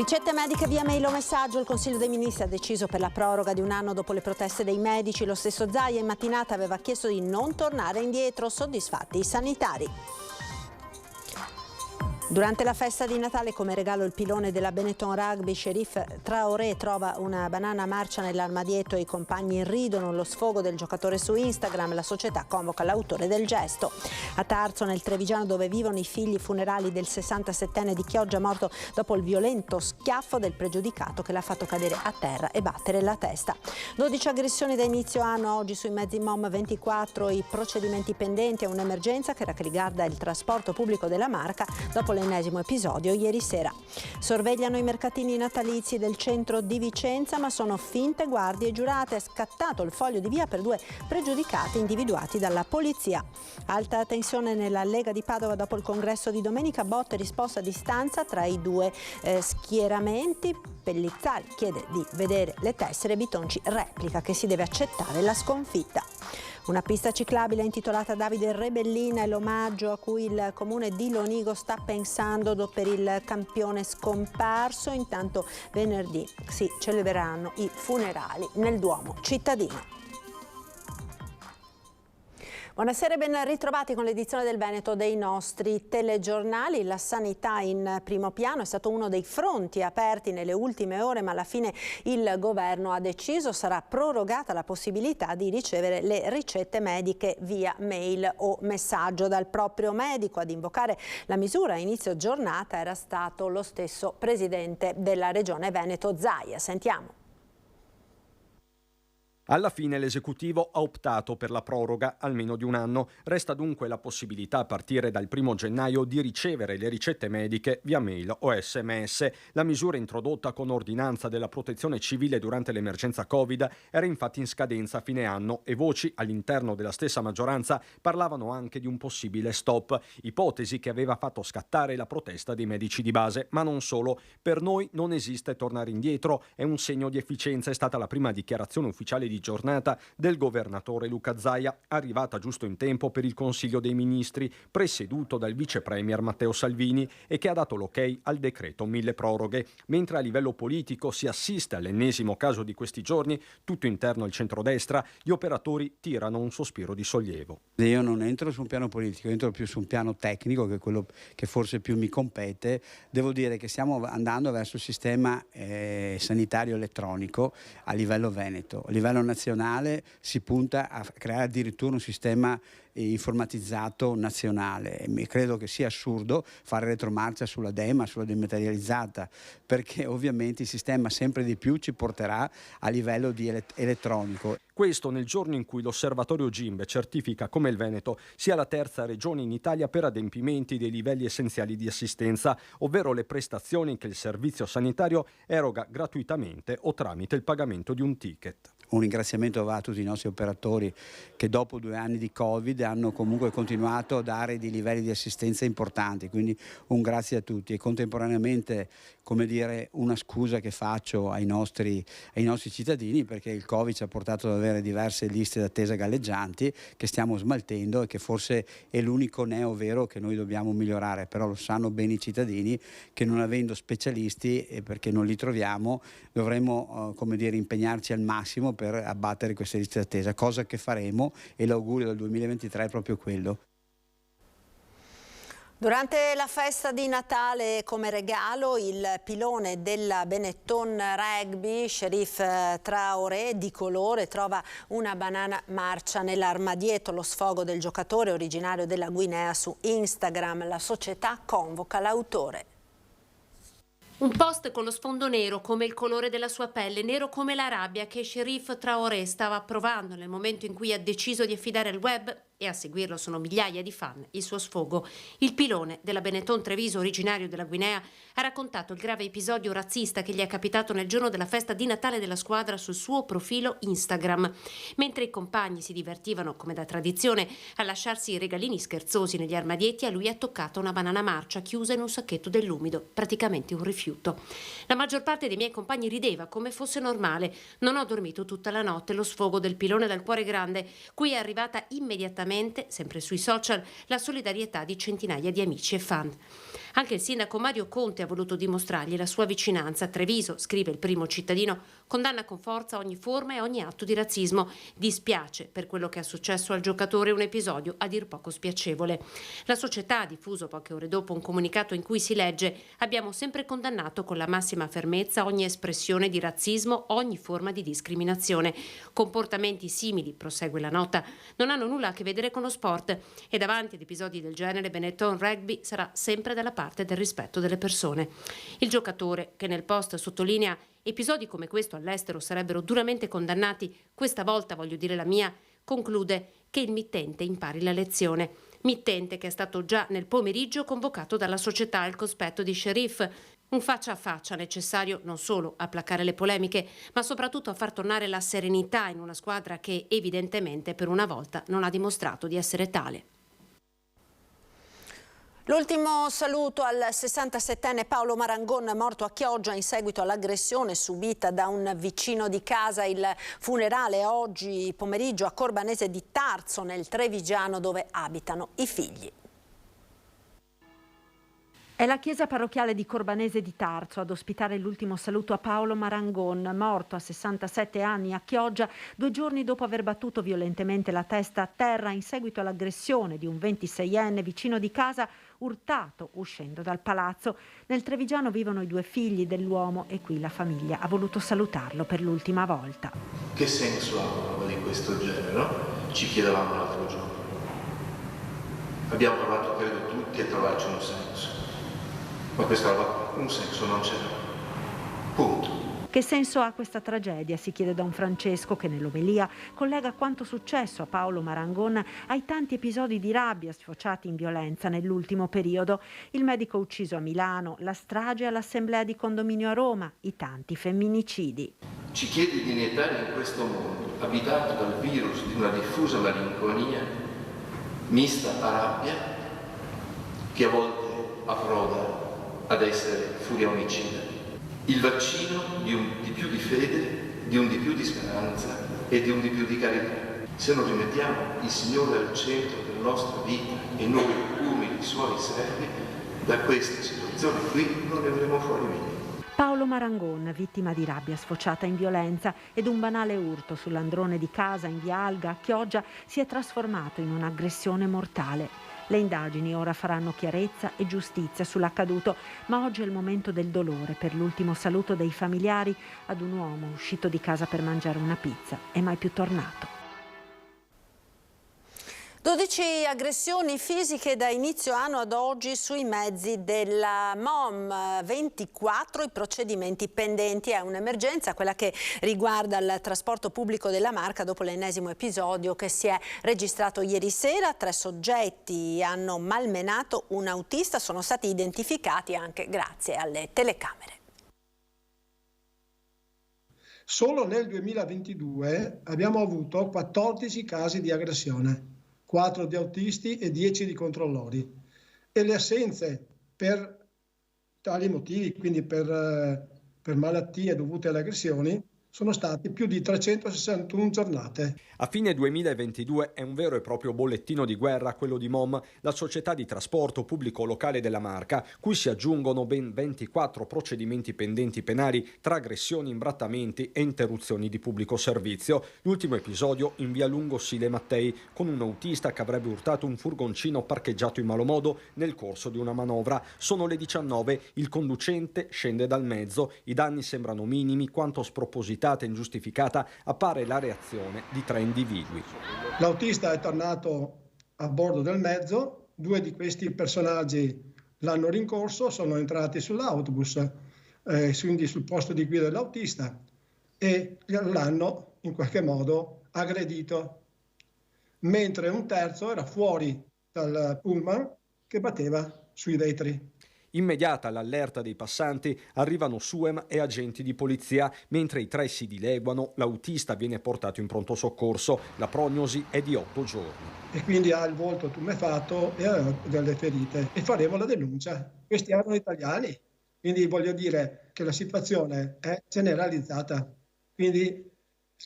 Ricette mediche via mail o messaggio. Il Consiglio dei Ministri ha deciso per la proroga di un anno dopo le proteste dei medici. Lo stesso Zaia in mattinata aveva chiesto di non tornare indietro, soddisfatti i sanitari. Durante la festa di Natale, come regalo il pilone della Benetton Rugby, Cherif Traoré trova una banana marcia nell'armadietto e i compagni ridono. Lo sfogo del giocatore su Instagram, la società convoca l'autore del gesto. A Tarzo, nel Trevigiano, dove vivono i figli funerali del 67enne di Chioggia, morto dopo il violento schiaffo del pregiudicato che l'ha fatto cadere a terra e battere la testa. 12 aggressioni da inizio anno oggi sui mezzi MOM, 24 i procedimenti pendenti a un'emergenza che riguarda il trasporto pubblico della Marca dopo l'ennesimo episodio ieri sera. Sorvegliano i mercatini natalizi del centro di Vicenza, ma sono finte guardie giurate. È scattato il foglio di via per 2 pregiudicati individuati dalla polizia. Alta tensione nella Lega di Padova dopo il congresso di domenica, botta e risposta a distanza tra i due schieramenti. Pellizzari chiede di vedere le tessere, Bitonci replica che si deve accettare la sconfitta. Una pista ciclabile intitolata Davide Rebellina è l'omaggio a cui il comune di Lonigo sta pensando per il campione scomparso. Intanto venerdì si celebreranno i funerali nel Duomo cittadino. Buonasera e ben ritrovati con l'edizione del Veneto dei nostri telegiornali. La sanità in primo piano è stato uno dei fronti aperti nelle ultime ore, ma alla fine il governo ha deciso sarà prorogata la possibilità di ricevere le ricette mediche via mail o messaggio dal proprio medico. Ad invocare la misura a inizio giornata era stato lo stesso presidente della Regione Veneto, Zaia. Sentiamo. Alla fine l'esecutivo ha optato per la proroga almeno di un anno. Resta dunque la possibilità a partire dal 1 gennaio di ricevere le ricette mediche via mail o SMS. La misura introdotta con ordinanza della Protezione Civile durante l'emergenza Covid era infatti in scadenza a fine anno e voci all'interno della stessa maggioranza parlavano anche di un possibile stop, ipotesi che aveva fatto scattare la protesta dei medici di base. Ma non solo, per noi non esiste tornare indietro, è un segno di efficienza, è stata la prima dichiarazione ufficiale di giornata del governatore Luca Zaia, arrivata giusto in tempo per il Consiglio dei Ministri, presieduto dal vice premier Matteo Salvini, e che ha dato l'ok al decreto mille proroghe. Mentre a livello politico si assiste all'ennesimo caso di questi giorni, tutto interno al centrodestra, gli operatori tirano un sospiro di sollievo. Io non entro su un piano politico, entro più su un piano tecnico, che è quello che forse più mi compete. Devo dire che stiamo andando verso il sistema sanitario elettronico a livello veneto. A livello nazionale si punta a creare addirittura un sistema informatizzato nazionale. E credo che sia assurdo fare retromarcia sulla DEMA, sulla dematerializzata, perché ovviamente il sistema sempre di più ci porterà a livello di elettronico. Questo nel giorno in cui l'osservatorio GIMBE certifica come il Veneto sia la terza regione in Italia per adempimenti dei livelli essenziali di assistenza, ovvero le prestazioni che il servizio sanitario eroga gratuitamente o tramite il pagamento di un ticket. Un ringraziamento va a tutti i nostri operatori che dopo 2 anni di Covid hanno comunque continuato a dare dei livelli di assistenza importanti, quindi un grazie a tutti. E contemporaneamente, come dire, una scusa che faccio ai nostri cittadini, perché il Covid ci ha portato ad avere diverse liste d'attesa galleggianti che stiamo smaltendo e che forse è l'unico neo vero che noi dobbiamo migliorare, però lo sanno bene i cittadini che non avendo specialisti e perché non li troviamo dovremmo come dire, impegnarci al massimo per abbattere queste liste d'attesa, cosa che faremo, e l'augurio del 2023 è proprio quello. Durante la festa di Natale, come regalo, il pilone della Benetton Rugby, Cherif Traoré, di colore, trova una banana marcia nell'armadietto. Lo sfogo del giocatore originario della Guinea su Instagram. La società convoca l'autore. Un post con lo sfondo nero come il colore della sua pelle, nero come la rabbia che Cherif Traoré stava provando nel momento in cui ha deciso di affidare al web, e a seguirlo sono migliaia di fan, il suo sfogo. Il pilone della Benetton Treviso, originario della Guinea, ha raccontato il grave episodio razzista che gli è capitato nel giorno della festa di Natale della squadra sul suo profilo Instagram. Mentre i compagni si divertivano, come da tradizione, a lasciarsi i regalini scherzosi negli armadietti, a lui è toccata una banana marcia chiusa in un sacchetto dell'umido, praticamente un rifiuto. La maggior parte dei miei compagni rideva come fosse normale. Non ho dormito tutta la notte. Lo sfogo del pilone dal cuore grande, cui è arrivata immediatamente apertamente, sempre sui social, la solidarietà di centinaia di amici e fan. Anche il sindaco Mario Conte ha voluto dimostrargli la sua vicinanza. Treviso, scrive il Primo Cittadino, condanna con forza ogni forma e ogni atto di razzismo. Dispiace per quello che è successo al giocatore, un episodio a dir poco spiacevole. La società ha diffuso poche ore dopo un comunicato in cui si legge: abbiamo sempre condannato con la massima fermezza ogni espressione di razzismo, ogni forma di discriminazione. Comportamenti simili, prosegue la nota, non hanno nulla a che vedere con lo sport e davanti ad episodi del genere Benetton Rugby sarà sempre dalla parte del rispetto delle persone. Il giocatore, che nel post sottolinea: episodi come questo all'estero sarebbero duramente condannati, questa volta voglio dire la mia, conclude che il mittente impari la lezione. Mittente che è stato già nel pomeriggio convocato dalla società al cospetto di Sheriff. Un faccia a faccia necessario non solo a placare le polemiche, ma soprattutto a far tornare la serenità in una squadra che evidentemente per una volta non ha dimostrato di essere tale. L'ultimo saluto al 67enne Paolo Marangon, morto a Chioggia in seguito all'aggressione subita da un vicino di casa. Il funerale oggi pomeriggio a Corbanese di Tarzo, nel Trevigiano, dove abitano i figli. È la chiesa parrocchiale di Corbanese di Tarzo ad ospitare l'ultimo saluto a Paolo Marangon, morto a 67 anni a Chioggia 2 giorni dopo aver battuto violentemente la testa a terra in seguito all'aggressione di un 26enne vicino di casa urtato uscendo dal palazzo. Nel Trevigiano vivono i 2 figli dell'uomo e qui la famiglia ha voluto salutarlo per l'ultima volta. Che senso ha una roba di questo genere, no? Ci chiedevamo l'altro giorno. Abbiamo provato, credo tutti, a trovarci un senso. Ma questa roba un senso non c'era. Punto. Che senso ha questa tragedia? Si chiede Don Francesco, che nell'omelia collega quanto successo a Paolo Marangon ai tanti episodi di rabbia sfociati in violenza nell'ultimo periodo. Il medico ucciso a Milano, la strage all'assemblea di condominio a Roma, i tanti femminicidi. Ci chiede di iniettare in questo mondo, abitato dal virus di una diffusa malinconia, mista a rabbia, che a volte approda ad essere furia omicida. Il vaccino di un di più di fede, di un di più di speranza e di un di più di carità. Se non rimettiamo il Signore al centro della nostra vita e noi umili suoi servi, da questa situazione qui non ne avremo fuori vivi. Paolo Marangon, vittima di rabbia sfociata in violenza ed un banale urto sull'androne di casa in via Alga a Chioggia si è trasformato in un'aggressione mortale. Le indagini ora faranno chiarezza e giustizia sull'accaduto, ma oggi è il momento del dolore per l'ultimo saluto dei familiari ad un uomo uscito di casa per mangiare una pizza e mai più tornato. 12 aggressioni fisiche da inizio anno ad oggi sui mezzi della MOM, 24 i procedimenti pendenti. È un'emergenza, quella che riguarda il trasporto pubblico della Marca dopo l'ennesimo episodio che si è registrato ieri sera. 3 soggetti hanno malmenato un autista, sono stati identificati anche grazie alle telecamere. Solo nel 2022 abbiamo avuto 14 casi di aggressione. 4 di autisti e 10 di controllori, e le assenze per tali motivi, quindi per malattie dovute alle aggressioni, sono stati più di 361 giornate. A fine 2022 è un vero e proprio bollettino di guerra quello di MOM, la società di trasporto pubblico locale della Marca, cui si aggiungono ben 24 procedimenti pendenti penali tra aggressioni, imbrattamenti e interruzioni di pubblico servizio. L'ultimo episodio in via Lungo Sile Mattei, con un autista che avrebbe urtato un furgoncino parcheggiato in malo modo nel corso di una manovra. Sono le 19, il conducente scende dal mezzo, i danni sembrano minimi, quanto spropositata e ingiustificata appare la reazione di 3 individui. L'autista è tornato a bordo del mezzo, 2 di questi personaggi l'hanno rincorso, sono entrati sull'autobus, quindi sul posto di guida dell'autista, e l'hanno in qualche modo aggredito, mentre un terzo era fuori dal pullman che batteva sui vetri. Immediata l'allerta dei passanti, arrivano SUEM e agenti di polizia. Mentre i 3 si dileguano, l'autista viene portato in pronto soccorso. La prognosi è di 8 giorni. E quindi ha il volto tumefatto e ha delle ferite. E faremo la denuncia. Questi erano italiani. Quindi voglio dire che la situazione è generalizzata. Quindi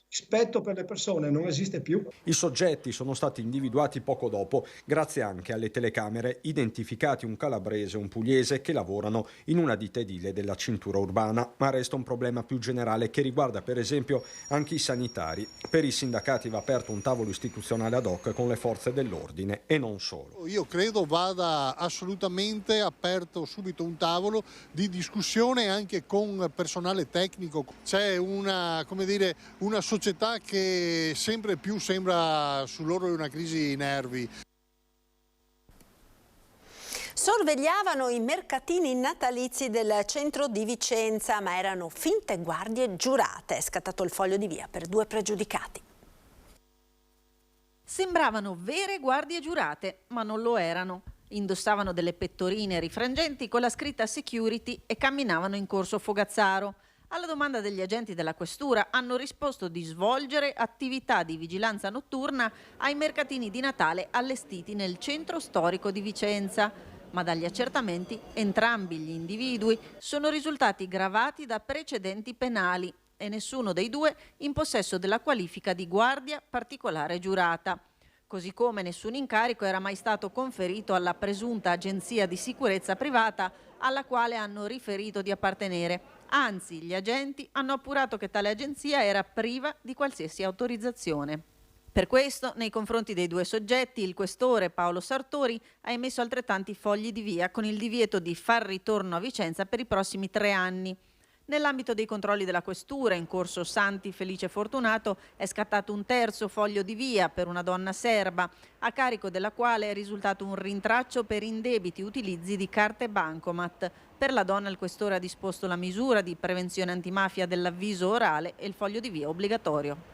rispetto per le persone non esiste più. I soggetti sono stati individuati poco dopo, grazie anche alle telecamere, identificati un calabrese e un pugliese che lavorano in una ditta edile della cintura urbana, ma resta un problema più generale che riguarda per esempio anche i sanitari. Per i sindacati va aperto un tavolo istituzionale ad hoc con le forze dell'ordine e non solo. Io credo vada assolutamente aperto subito un tavolo di discussione anche con personale tecnico. C'è una società che sempre più sembra sull'orlo di una crisi di nervi. Sorvegliavano i mercatini natalizi del centro di Vicenza, ma erano finte guardie giurate. È scattato il foglio di via per 2 pregiudicati. Sembravano vere guardie giurate, ma non lo erano. Indossavano delle pettorine rifrangenti con la scritta security e camminavano in corso Fogazzaro. Alla domanda degli agenti della questura hanno risposto di svolgere attività di vigilanza notturna ai mercatini di Natale allestiti nel centro storico di Vicenza. Ma dagli accertamenti entrambi gli individui sono risultati gravati da precedenti penali e nessuno dei due in possesso della qualifica di guardia particolare giurata. Così come nessun incarico era mai stato conferito alla presunta agenzia di sicurezza privata alla quale hanno riferito di appartenere. Anzi, gli agenti hanno appurato che tale agenzia era priva di qualsiasi autorizzazione. Per questo, nei confronti dei 2 soggetti, il questore Paolo Sartori ha emesso altrettanti fogli di via con il divieto di far ritorno a Vicenza per i prossimi 3 anni. Nell'ambito dei controlli della questura, in corso Santi Felice Fortunato, è scattato un terzo foglio di via per una donna serba, a carico della quale è risultato un rintraccio per indebiti utilizzi di carte bancomat. Per la donna il questore ha disposto la misura di prevenzione antimafia dell'avviso orale e il foglio di via obbligatorio.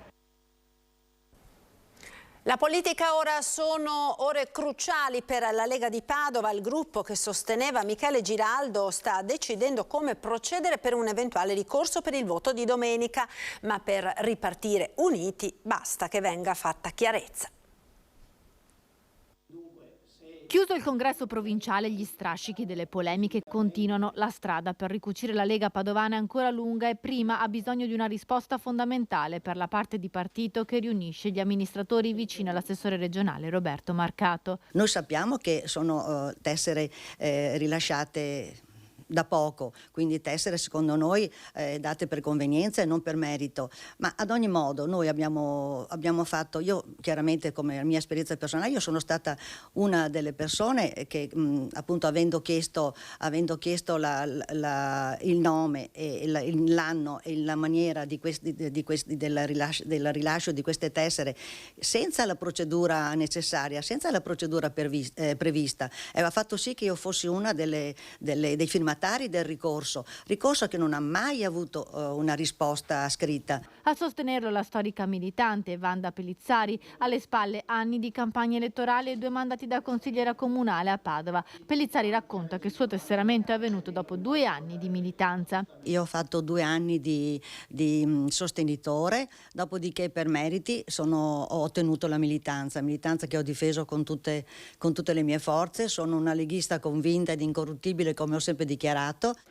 La politica ora sono ore cruciali per la Lega di Padova. Il gruppo che sosteneva Michele Giraldo sta decidendo come procedere per un eventuale ricorso per il voto di domenica, ma per ripartire uniti basta che venga fatta chiarezza. Chiuso il congresso provinciale, gli strascichi delle polemiche continuano. La strada per ricucire la Lega padovana è ancora lunga e prima ha bisogno di una risposta fondamentale per la parte di partito che riunisce gli amministratori vicino all'assessore regionale Roberto Marcato. Noi sappiamo che sono tessere rilasciate da poco, quindi tessere secondo noi date per convenienza e non per merito, ma ad ogni modo noi abbiamo fatto, io chiaramente come la mia esperienza personale, io sono stata una delle persone che appunto avendo chiesto il nome e l'anno e la maniera del rilascio di queste tessere senza la procedura necessaria, senza la procedura prevista, aveva fatto sì che io fossi una dei firmatari del ricorso che non ha mai avuto una risposta scritta. A sostenerlo la storica militante Wanda Pellizzari, alle spalle anni di campagna elettorale e 2 mandati da consigliera comunale a Padova. Pellizzari racconta che il suo tesseramento è avvenuto dopo 2 anni di militanza. Io ho fatto 2 anni di sostenitore, dopodiché per meriti ho ottenuto la militanza che ho difeso con tutte le mie forze. Sono una leghista convinta ed incorruttibile, come ho sempre dichiarato.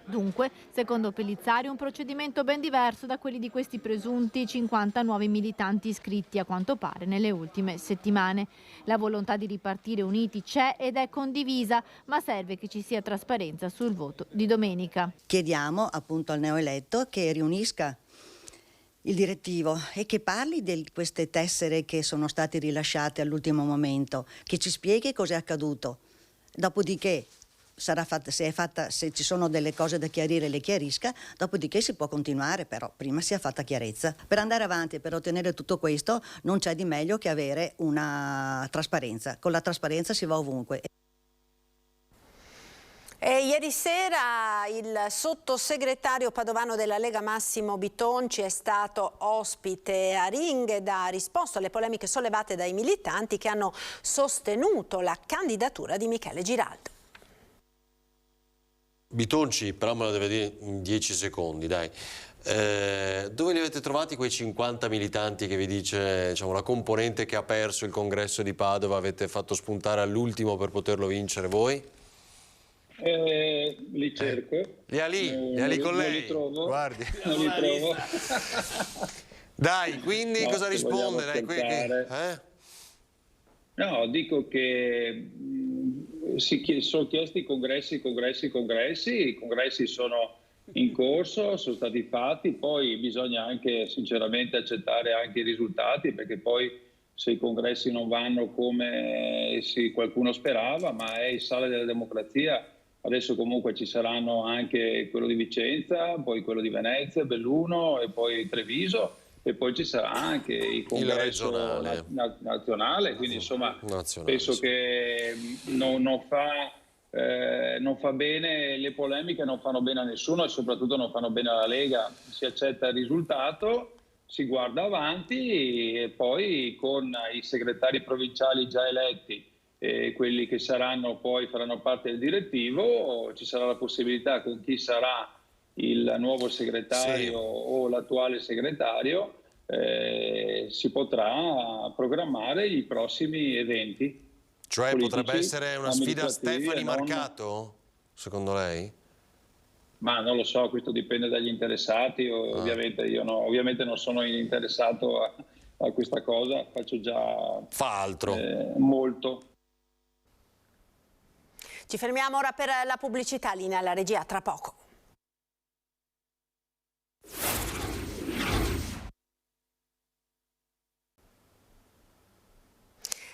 Dunque, secondo Pellizzari, un procedimento ben diverso da quelli di questi presunti 50 nuovi militanti iscritti a quanto pare nelle ultime settimane. La volontà di ripartire uniti c'è ed è condivisa, ma serve che ci sia trasparenza sul voto di domenica. Chiediamo appunto al neoeletto che riunisca il direttivo e che parli di queste tessere che sono state rilasciate all'ultimo momento, che ci spieghi cosa è accaduto. Dopodiché se ci sono delle cose da chiarire le chiarisca, dopodiché si può continuare, però prima sia fatta chiarezza. Per andare avanti e per ottenere tutto questo non c'è di meglio che avere una trasparenza. Con la trasparenza si va ovunque. E ieri sera il sottosegretario padovano della Lega Massimo Bitonci è stato ospite a Ring ed ha risposto alle polemiche sollevate dai militanti che hanno sostenuto la candidatura di Michele Giraldo. Bitonci, però me lo deve dire in 10 secondi, dai. Dove li avete trovati quei 50 militanti che vi dice, diciamo, la componente che ha perso il congresso di Padova avete fatto spuntare all'ultimo per poterlo vincere voi? Li cerco. Li ha lì con lei. Li trovo. Guardi. Li trovo. Dai, quindi No, cosa se risponde? vogliamo Dai, scherzare. No, dico che sono chiesti congressi, i congressi sono in corso, sono stati fatti, poi bisogna anche sinceramente accettare anche i risultati, perché poi se i congressi non vanno come qualcuno sperava, ma è il sale della democrazia. Adesso comunque ci saranno anche quello di Vicenza, poi quello di Venezia, Belluno e poi Treviso, e poi ci sarà anche il congresso nazionale, quindi insomma penso che non fa bene, le polemiche non fanno bene a nessuno e soprattutto non fanno bene alla Lega. Si accetta il risultato, si guarda avanti e poi con i segretari provinciali già eletti e quelli che faranno parte del direttivo, ci sarà la possibilità, con chi sarà il nuovo segretario o l'attuale segretario, si potrà programmare i prossimi eventi. Cioè politici, potrebbe essere una sfida amministrativi Stefani e non. Marcato, secondo lei? Ma non lo so, questo dipende dagli interessati. Ovviamente io ovviamente non sono interessato a questa cosa, faccio già molto. Ci fermiamo ora per la pubblicità, linea alla regia, tra poco.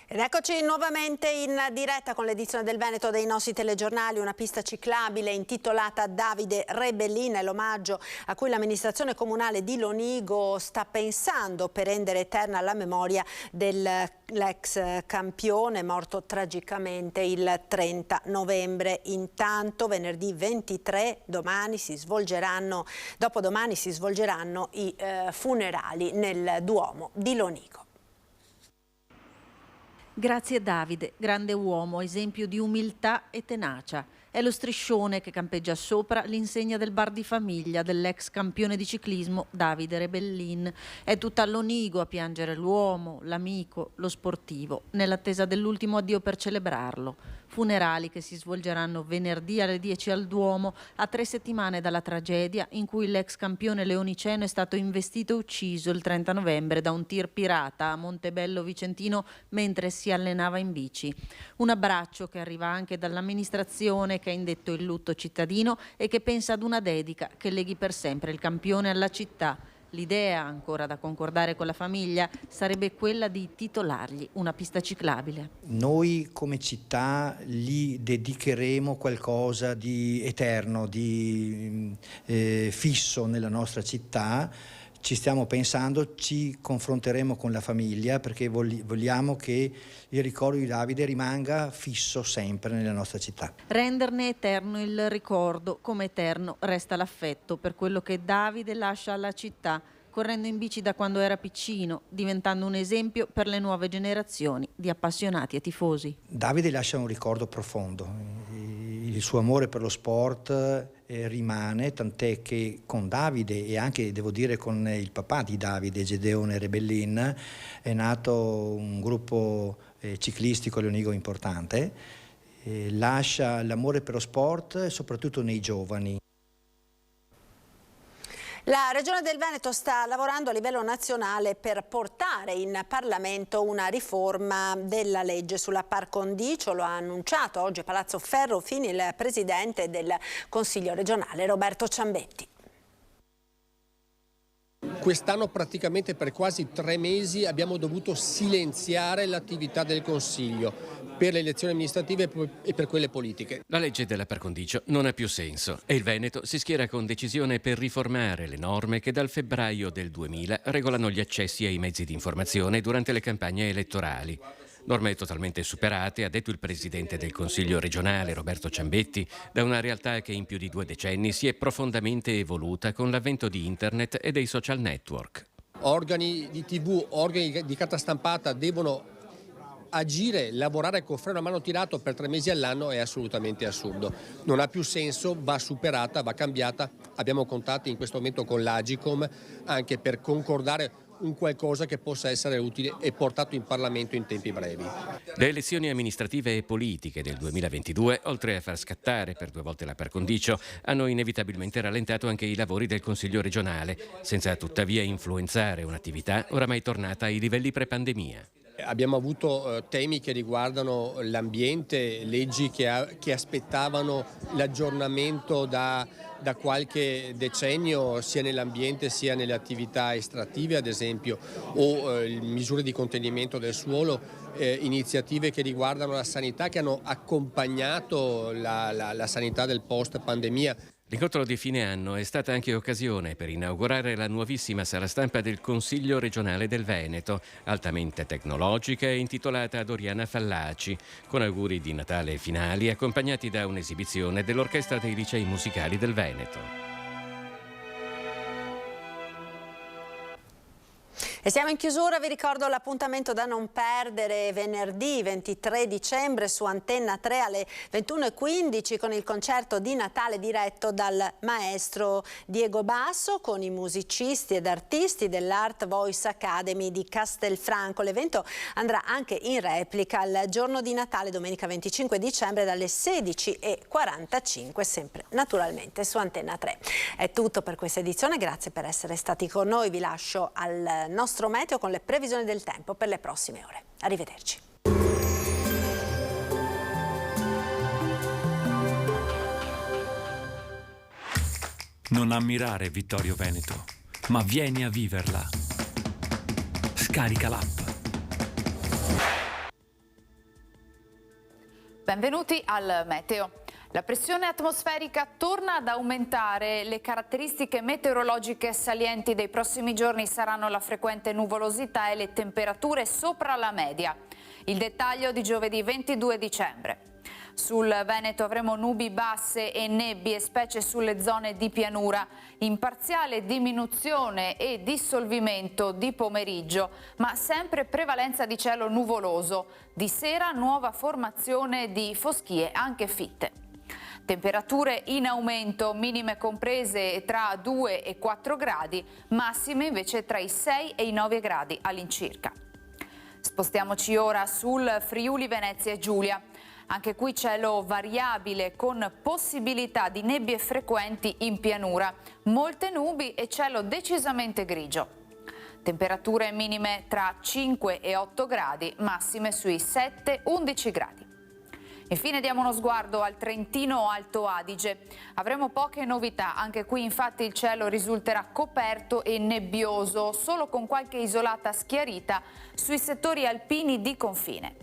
Ed eccoci nuovamente in diretta con l'edizione del Veneto dei nostri telegiornali. Una pista ciclabile intitolata Davide Rebellin è l'omaggio a cui l'amministrazione comunale di Lonigo sta pensando per rendere eterna la memoria dell'ex campione morto tragicamente il 30 novembre. Intanto venerdì 23, dopodomani si svolgeranno i funerali nel Duomo di Lonigo. Grazie Davide, grande uomo, esempio di umiltà e tenacia. È lo striscione che campeggia sopra l'insegna del bar di famiglia dell'ex campione di ciclismo Davide Rebellin. È tutta Lonigo a piangere l'uomo, l'amico, lo sportivo, nell'attesa dell'ultimo addio per celebrarlo. Funerali che si svolgeranno venerdì alle 10 al Duomo, a 3 settimane dalla tragedia in cui l'ex campione leoniceno è stato investito e ucciso il 30 novembre da un tir pirata a Montebello Vicentino mentre si allenava in bici. Un abbraccio che arriva anche dall'amministrazione che ha indetto il lutto cittadino e che pensa ad una dedica che leghi per sempre il campione alla città. L'idea, ancora da concordare con la famiglia, sarebbe quella di titolargli una pista ciclabile. Noi come città gli dedicheremo qualcosa di eterno, di fisso nella nostra città. Ci stiamo pensando, ci confronteremo con la famiglia perché vogliamo che il ricordo di Davide rimanga fisso sempre nella nostra città. Renderne eterno il ricordo, come eterno resta l'affetto per quello che Davide lascia alla città, correndo in bici da quando era piccino, diventando un esempio per le nuove generazioni di appassionati e tifosi. Davide lascia un ricordo profondo, il suo amore per lo sport rimane, tant'è che con Davide e anche devo dire con il papà di Davide, Gedeone Rebellin, è nato un gruppo ciclistico leonigo importante, lascia l'amore per lo sport soprattutto nei giovani. La Regione del Veneto sta lavorando a livello nazionale per portare in Parlamento una riforma della legge sulla par condicio. Lo ha annunciato oggi a Palazzo Ferrofini il presidente del Consiglio regionale Roberto Ciambetti. Quest'anno praticamente per quasi 3 mesi abbiamo dovuto silenziare l'attività del Consiglio per le elezioni amministrative e per quelle politiche. La legge della par condicio non ha più senso e il Veneto si schiera con decisione per riformare le norme che dal febbraio del 2000 regolano gli accessi ai mezzi di informazione durante le campagne elettorali. Norme totalmente superate, ha detto il presidente del Consiglio regionale Roberto Ciambetti, da una realtà che in più di 2 decenni si è profondamente evoluta con l'avvento di internet e dei social network. Organi di TV, organi di carta stampata devono agire, lavorare con freno a mano tirato per 3 mesi all'anno è assolutamente assurdo. Non ha più senso, va superata, va cambiata. Abbiamo contatti in questo momento con l'Agicom anche per concordare un qualcosa che possa essere utile e portato in Parlamento in tempi brevi. Le elezioni amministrative e politiche del 2022, oltre a far scattare per 2 volte la par condicio, hanno inevitabilmente rallentato anche i lavori del Consiglio regionale, senza tuttavia influenzare un'attività oramai tornata ai livelli pre-pandemia. Abbiamo avuto temi che riguardano l'ambiente, leggi che aspettavano l'aggiornamento da qualche decennio sia nell'ambiente sia nelle attività estrattive ad esempio, o misure di contenimento del suolo, iniziative che riguardano la sanità che hanno accompagnato la sanità del post pandemia. L'incontro di fine anno è stata anche occasione per inaugurare la nuovissima sala stampa del Consiglio regionale del Veneto, altamente tecnologica e intitolata ad Oriana Fallaci, con auguri di Natale finali accompagnati da un'esibizione dell'Orchestra dei Licei Musicali del Veneto. E siamo in chiusura, vi ricordo l'appuntamento da non perdere venerdì 23 dicembre su Antenna 3 alle 21:15 con il concerto di Natale diretto dal maestro Diego Basso con i musicisti ed artisti dell'Art Voice Academy di Castelfranco. L'evento andrà anche in replica il giorno di Natale, domenica 25 dicembre dalle 16:45, sempre naturalmente su Antenna 3. È tutto per questa edizione, grazie per essere stati con noi, vi lascio al nostro meteo con le previsioni del tempo per le prossime ore. Arrivederci. Non ammirare Vittorio Veneto, ma vieni a viverla. Scarica l'app. Benvenuti al meteo. La pressione atmosferica torna ad aumentare, le caratteristiche meteorologiche salienti dei prossimi giorni saranno la frequente nuvolosità e le temperature sopra la media. Il dettaglio di giovedì 22 dicembre. Sul Veneto avremo nubi basse e nebbie, specie sulle zone di pianura, in parziale diminuzione e dissolvimento di pomeriggio, ma sempre prevalenza di cielo nuvoloso. Di sera nuova formazione di foschie anche fitte. Temperature in aumento, minime comprese tra 2 e 4 gradi, massime invece tra i 6 e i 9 gradi all'incirca. Spostiamoci ora sul Friuli Venezia Giulia. Anche qui cielo variabile con possibilità di nebbie frequenti in pianura, molte nubi e cielo decisamente grigio. Temperature minime tra 5 e 8 gradi, massime sui 7-11 gradi. Infine diamo uno sguardo al Trentino Alto Adige. Avremo poche novità, anche qui infatti il cielo risulterà coperto e nebbioso, solo con qualche isolata schiarita sui settori alpini di confine.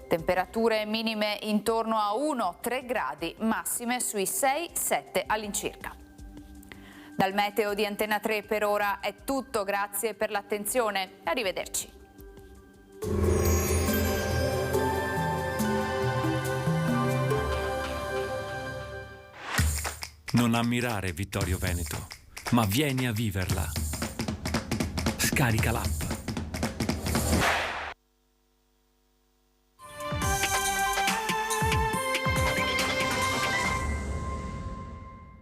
Temperature minime intorno a 1-3 gradi, massime sui 6-7 all'incirca. Dal meteo di Antenna 3 per ora è tutto, grazie per l'attenzione, arrivederci. Non ammirare Vittorio Veneto, ma vieni a viverla. Scarica l'app.